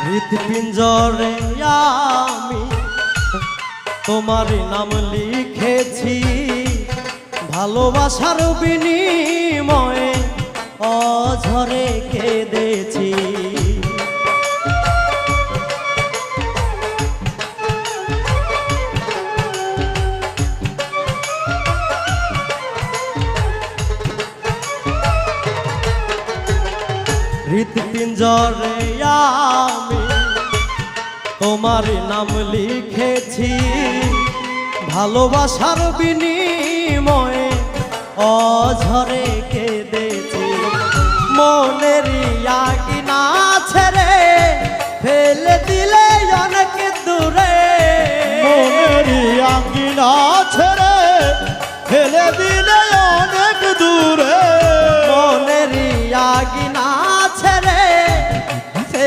হৃৎপিঞ্জরে আমি তোমার নাম লিখেছি, ভালোবাসার বিনিময়ে অঝরে কেঁদেছি। হৃৎপিঞ্জরে আমি তোমার নাম লিখেছি, ভালোবাসার বিনিময়ে অঝরে কেঁদেছি। মনের আঙিনা ছেড়ে ফেলে দিলে অনেক দূরে, মনের আঙিনা ছেড়ে ফেলে দিলে অনেক দূরে, মনের আঙিনা